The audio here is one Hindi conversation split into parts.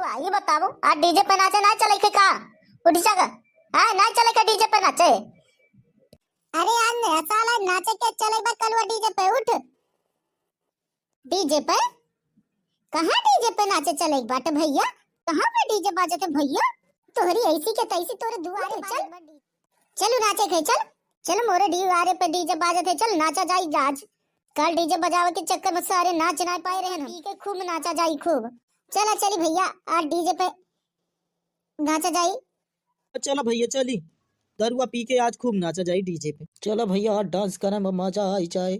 हुआ ये बताओ, आज डीजे पे नाचे ना चले के का उठ जागा। हां ना चले के डीजे पे नाचे। अरे यार नया साल है, नाचे के चले बा कलवा डीजे पे उठ। डीजे पे कहां डीजे पे नाचे चले बाट भैया, कहां पे डीजे बाजे थे भैया। तोहरी ऐसी के तैसी तोरे दुआरे चल चलो नाचे के चल। चल मोरे दीवारे पे डीजे बाजे थे, चल नाचा जाई आज। कल डीजे बजावे के चक्कर में सारे नाच ना पाए रहे, पी के खूब नाचा जाई खूब। चला चली भैया आज डीजे पे नाचा जाई। चलो भैया चली, दरुआ पी के आज खूब नाचा जाए डीजे पे। चलो भैया आज डांस करे में मजा आई जाए।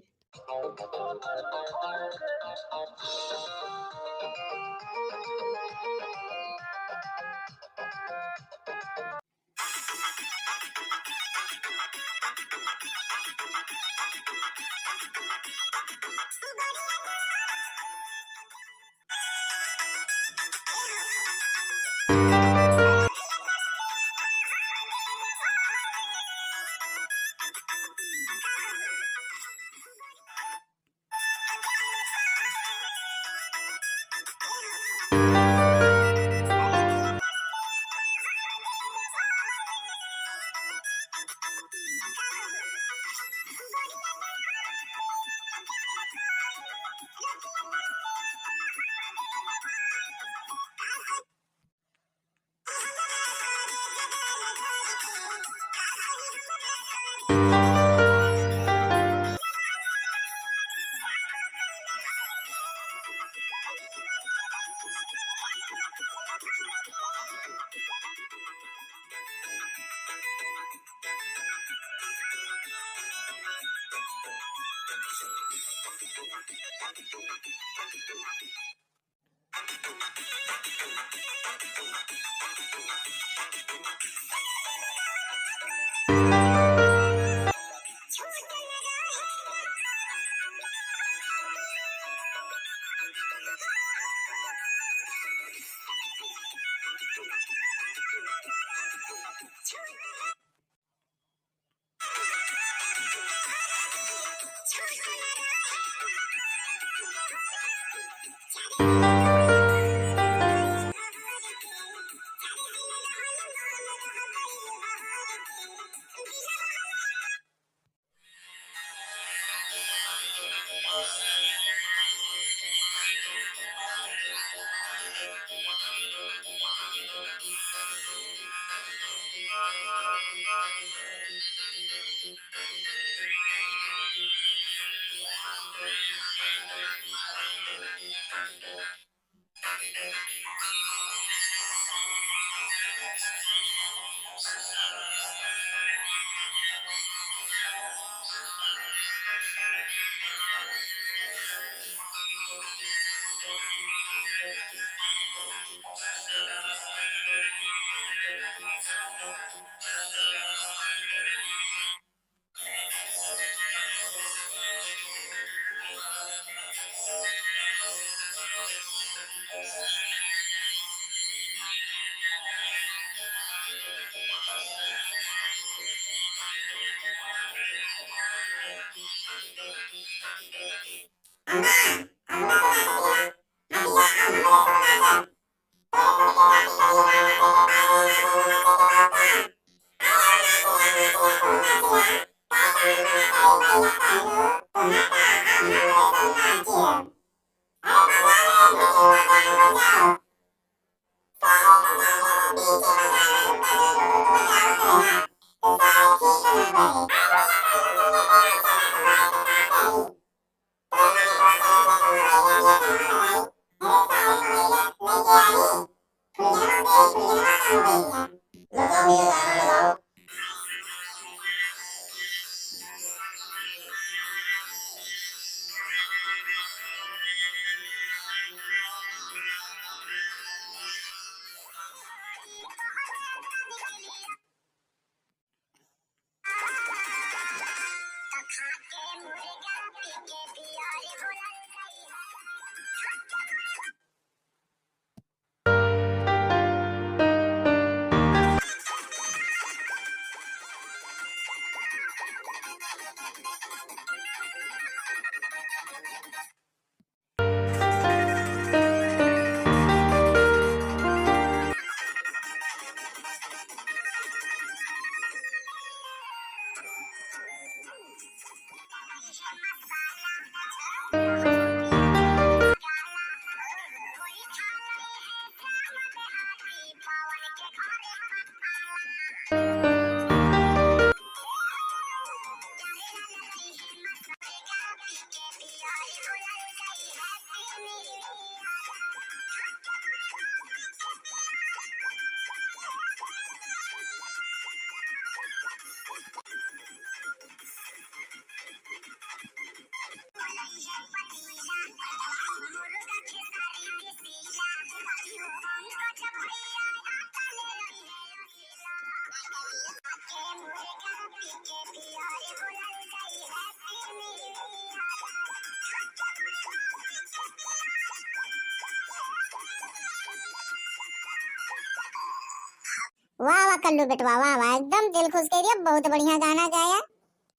वाह वाह कल्लू बेटवा, वाह वाह, एकदम दिल खुश कर दिया, बहुत बढ़िया गाना गाया।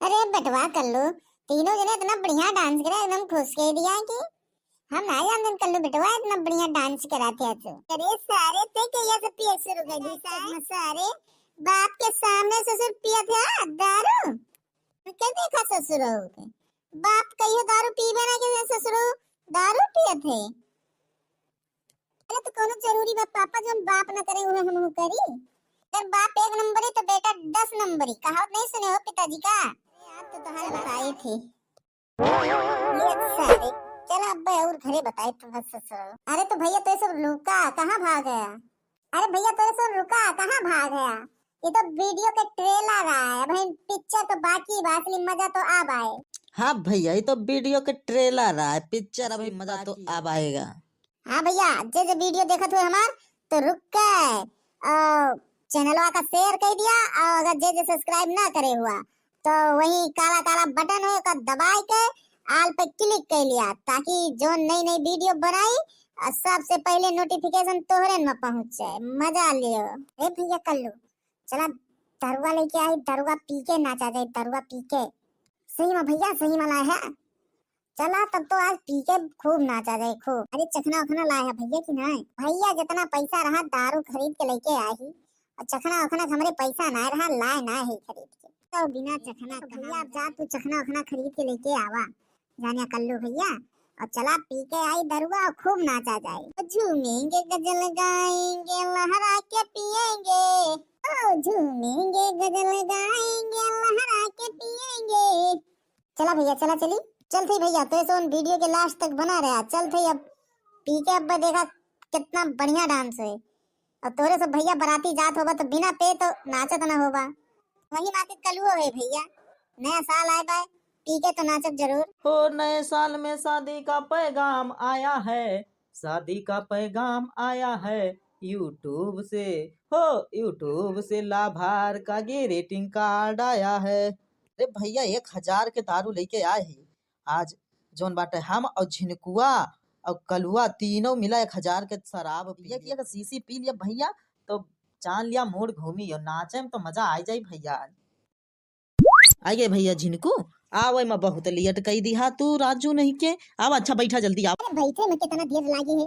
अरे बेटवा कल्लू, तीनों जने इतना बढ़िया डांस करा, एकदम खुश कर दिया कि हम ना जानते कल्लू बेटवा इतना बढ़िया डांस कराते हैं तो। अरे सारे थे कि ये सब पिए शुरू कर दी सारे, बाप के सामने ससुर पिया था दारू, क्या देखा ससुर हो बाप कहियो दारू पीबे ना के ससुर दारू पिए थे। अरे तो कोनो जरूरी बात पापा जो हम बाप ना करे वो हम करी, अगर बाप 1 नंबरी तो बेटा 10 नंबरी, कहावत नहीं सुने हो पिताजी का? यार तो तुम्हारे बताई थी ये सारे। चल अब और घरे बताए तुम ससुर। अरे तो भैया तो सब रुका कहाँ भाग गया? अरे भैया तो सब रुका कहाँ भाग गया? ये तो वीडियो के ट्रेलर आया भाई, पिक्चर तो बाकी असली मजा तो अब आए। हाँ भैया ये तो वीडियो के ट्रेलर है, पिक्चर अभी मजा तो अब आएगा। हाँ भैया जे वीडियो देखत हुए हमार तो रुक के चैनलवा का शेयर कर दिया, और अगर जे सब्सक्राइब ना करे हुआ तो वही काला काला बटन हो का दबाए के आल पे क्लिक कर लिया, ताकि जो नई नई वीडियो बनाई सबसे पहले नोटिफिकेशन तोहरे में पहुंच जाए, मजा लियो। ए भैया कल्लू चला दरुआ लेके आई, दरुआ पी के नाचा जाए, दरुआ पी के। सही में भैया सही में लाया है, चला तब तो आज पी के खूब नाचा जाए खूब। अरे चखना उखना लाया है भैया कि नहीं? भैया जितना पैसा रहा दारू खरीद के लेके आई, और चखना उखना हमरे पैसा ना रहा, लाए ना है खरीद के, तो बिना चखना भैया अब जा तू चखना उखना खरीद के लेके आवा जानिया कल्लू भैया, और चला पी के आई दरुआ और खूब नाचा जाए। झूमेंगे गजल गाएंगे लहरा के पिएंगे, ओ झूमेंगे गजल गाएंगे लहरा के पिएंगे। चला भैया चला चली चल थी भैया, तो सोन वीडियो के लास्ट तक बना रहा, चल थी अब पी के। अब देखा कितना बढ़िया डांस है, और तोरे सब भैया बराती जात होगा तो बिना पे तो नाचत ना होगा, वही नाचत कलू है भैया। नया साल आए बाय पी के तो नाचत जरूर हो। नए साल में शादी का पैगाम आया है, शादी का पैगाम आया है यूट्यूब से, हो यूट्यूब से लाभार का ग्रीटिंग कार्ड आया है। अरे भैया 1000 के दारू लेके आए हैं आज, जोन बाटे हम और झिनकुआ और कलुआ तीनों मिला 1000 के शराब पिया कि अगर सीसी पी लिया भैया तो जान लिया मूड घूमी, और नाचे में तो मजा आ जाए भैया। आ गए भैया झिनकू, आवे मैं बहुत लेट कही दिहा तू राजू नहीं के, अब अच्छा बैठा जल्दी आओ। अरे बैठे में कितना देर लागी है,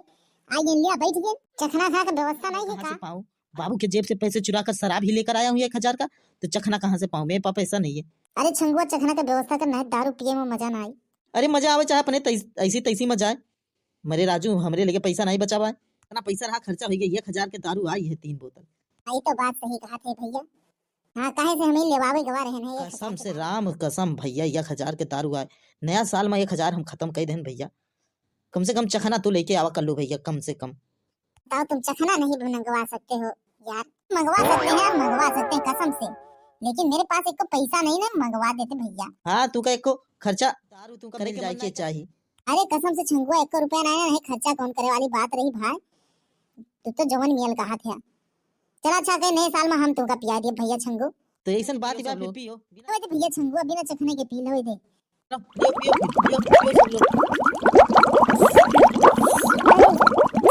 आइए लिया बैठ गए, चखना खा का व्यवस्था नहीं है कहाँ से का? पाऊं? बाबू के जेब से पैसे चुरा कर शराब ही लेकर आया हूँ 1000 का, तो चखना कहाँ से पाऊं? मेरे पास पैसा नहीं है। अरे छंगुआ चखना का व्यवस्था करना है, दारू पिए में मजा ना आई। अरे मजा आवे चाहे अपने ऐसी तैसी मजा आए, मेरे राजू हमरे लेके पैसा नहीं बचा हुआ है, इतना पैसा रहा खर्चा हो गया, 1000 के दारू आई है 3 बोतल। आई तो बात सही कहा थे भैया, हाँ काहे से हमें लेवावे गवा रहे हैं। कसम से राम कसम भैया 1000 के दारू आए, नया साल में 1000 हम खत्म कर दें भैया। कम से कम चखना तो लेके आवा कर लो भैया, कम से कम। बताओ तुम चखना नहीं मंगवा सकते हो यार? मंगवा सकते हैं, मंगवा सकते हैं कसम से, लेकिन मेरे पास एक पैसा नहीं ना, मंगवा देते भैया। हाँ तू का एक खर्चा दारू तू करे जाए के चाहिए। अरे कसम से छंगुआ 1 रुपया नहीं खर्चा कौन करे वाली बात रही भाई, तू तो जवन मियल कहा था। चला अच्छा कहे नए साल में हम तुमका पिया दिए भैया छंगू, तो ऐसा बात ही बात पियो भैया छंगू बिना चखने के पी लो दे।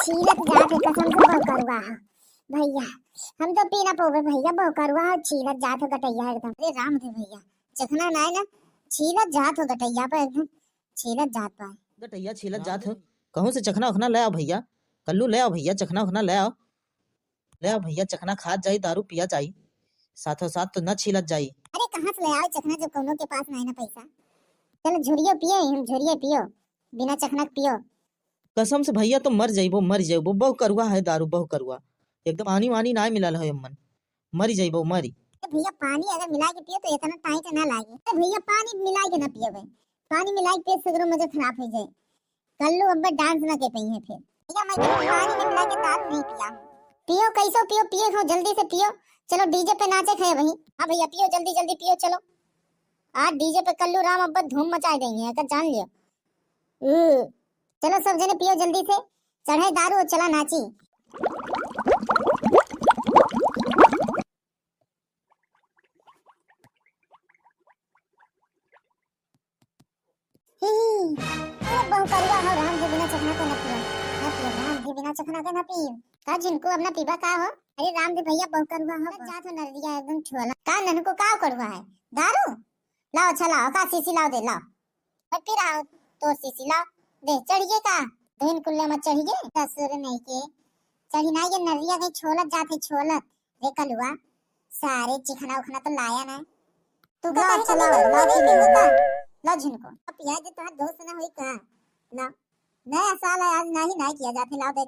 छीलत जाते कसम से बहु करुआ भैया, हम तो पी ना पोवे भैया, बहु करुआ छीलत जात हो गटैया एकदम। अरे राम थे भैया चखना ना है ना, छीलत जात हो गटैया पे एकदम, छीलत जात पाए गटैया छीलत जात हो। कहूं से चखना उखना ले आओ भैया, कल्लू ले आओ भैया, चखना उखना ले आओ, ले आओ भैया, चखना खा जाई दारू पिया जाई, साथों साथ तो न छीलत जाई। अरे कहाँ से ले आओ चखना जब कोनो के पास नहीं ना पैसा? चलो झुरियो पियो, हम झुरियो पियो, बिना चखना पियो। कसम से भैया तो मर जाइबो मर जाइबो, बहु करुआ है दारू, बहु करुआ एकदम पानी वानी ना मिलल है अम्मन, मरी जाइबो मरी। तो भैया पानी अगर मिला के पियो तो इतना टाइट ना लागे। तो भैया पानी मिला के ना पियो भाई, पानी मिला के पेट सगरो मुझे खराब हो जाए। कल्लू अब डांस ना के पई है फिर भैया, मैं पानी में मिला के दारू नहीं पिया। पियो कैसो पियो, पिए हो जल्दी से पियो, चलो डीजे पे नाचे खाए वही। हाँ भैया पियो जल्दी जल्दी पियो, चलो आज डीजे पे कल्लू राम अब्बा धूम मचा देंगे अगर जान लियो। चलो सब जने पियो जल्दी से, चढ़े दारू और चला नाची। बहु करुआ हो, राम के बिना चखना के न पियो, न पियो राम के बिना चखना के न पियो। का जिनको अपना पीबा का हो? अरे रामदेव भैया बहुत कड़वा हो जा तो नरिया एकदम छोला का नन को का कड़वा है दारू लाओ अच्छा लाओ का शीशी लाओ दे लाओ और फिर आओ तो शीशी लाओ दे चढ़िए का धुन कुल्ले में चढ़िए ससुर नहीं के चढ़ी ना ये नरिया कहीं छोलत जाते छोलत रे कलुआ सारे चिकना उखना तो लाया ना तू का अच्छा लाओ लाओ पी ले का ला झुनको अब पिया दे तो दोस्त ना हुई का ला नया साल है आज नहीं नहीं किया जाते लाओ दे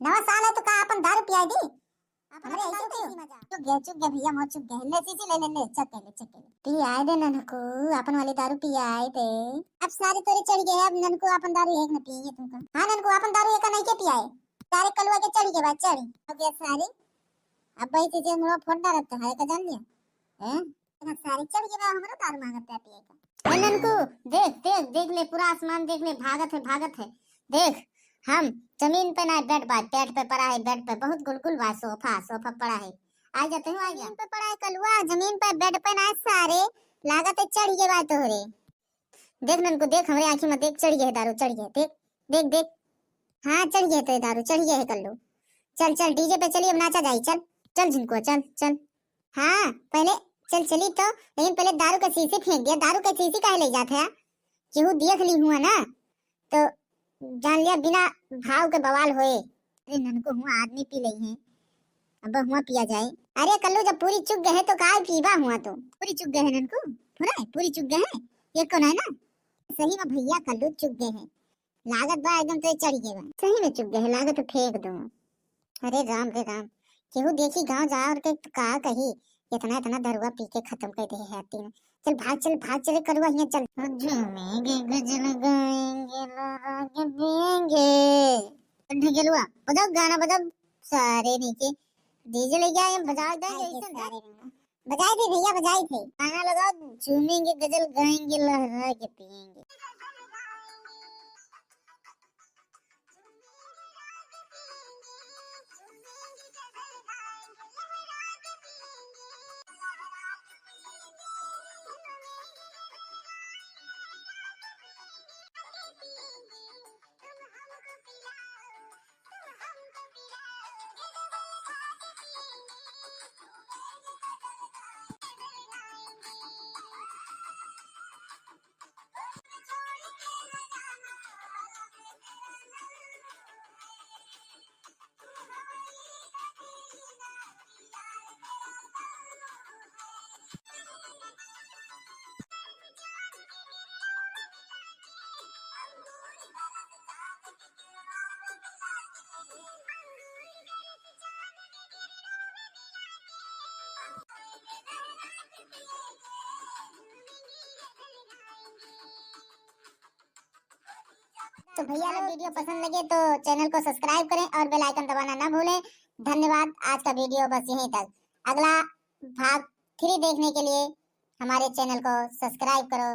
नवा साल है तो का अपन दारू पिया दी अरे ऐसे क्यों चुप गया भैया मोर चुप गया ले सीसी ले चक ले पी आए दे ननको अपन वाली दारू पी आए दे अब सारे तोरे चढ़ गए अब ननको अपन दारू एक न पिएंगे तुमका हां ननको अपन दारू एक नहीं के पियाए सारे कलवा के चढ़ के बाद चढ़ी अब ये सारे अब भाई तुझे मुड़ा फोड़ रहता है का जान लिया हैं सारे चढ़ के बाद हमरा दारू मांगता है पिए का ननको देख देख देख ले पूरा आसमान देख ले भागत है देख हम जमीन पे ना बेड पे पड़ा है बेड पे बहुत गुलगुल बा सोफा पड़ा है आ जाते हो आ गया पे पड़ा है कलवा जमीन पे बेड पे ना सारे लागत है चढ़ गए बात हो रे देख नन को देख हमारे आंखी में देख चढ़ गए दारू चढ़ गए देख देख देख हां चढ़ गए तो दारू चढ़ गए है कल्लू चल चल डीजे पे चलिए अब नाचा जाए चल चल जिनको चल चल हां पहले चल चली तो लेकिन पहले दारू का शीशी फेंक दिया दारू का शीशी काहे ले जाते हैं केहू देख ली हुआ ना तो जान लिया बिना भाव के बवाल होए अरे ननको हुआ आदमी पी लई है अब हुआ पिया जाए अरे कल्लू जब पूरी चुक गए तो काय पीवा हुआ तो पूरी चुक गए है ननको पूरी चुक गए है ये कौन है ना सही में भैया कल्लू चुक गए हैं लागत बा एकदम तो चढ़ गए बा सही में चुक गए है लागत तो फेंक दो अरे राम केहू देखी गांव जा और के का कही इतना दरुआ पी के खत्म कर दे है तीन चल भाग चले करुआ यहाँ चल झूमेंगे गजल गाएंगे लहरा के पिएंगे ढगेलुआ बजाओ गाना बजाओ सारे नीचे डीजे लेके आए बजा दे सारे बजाए थे भैया बजाए थे गाना लगाओ झूमेंगे गजल गाएंगे लहरा के पिएंगे तो भैया लोग वीडियो पसंद लगे तो चैनल को सब्सक्राइब करें और बेल आइकन दबाना ना भूलें धन्यवाद आज का वीडियो बस यहीं तक अगला भाग 3 देखने के लिए हमारे चैनल को सब्सक्राइब करो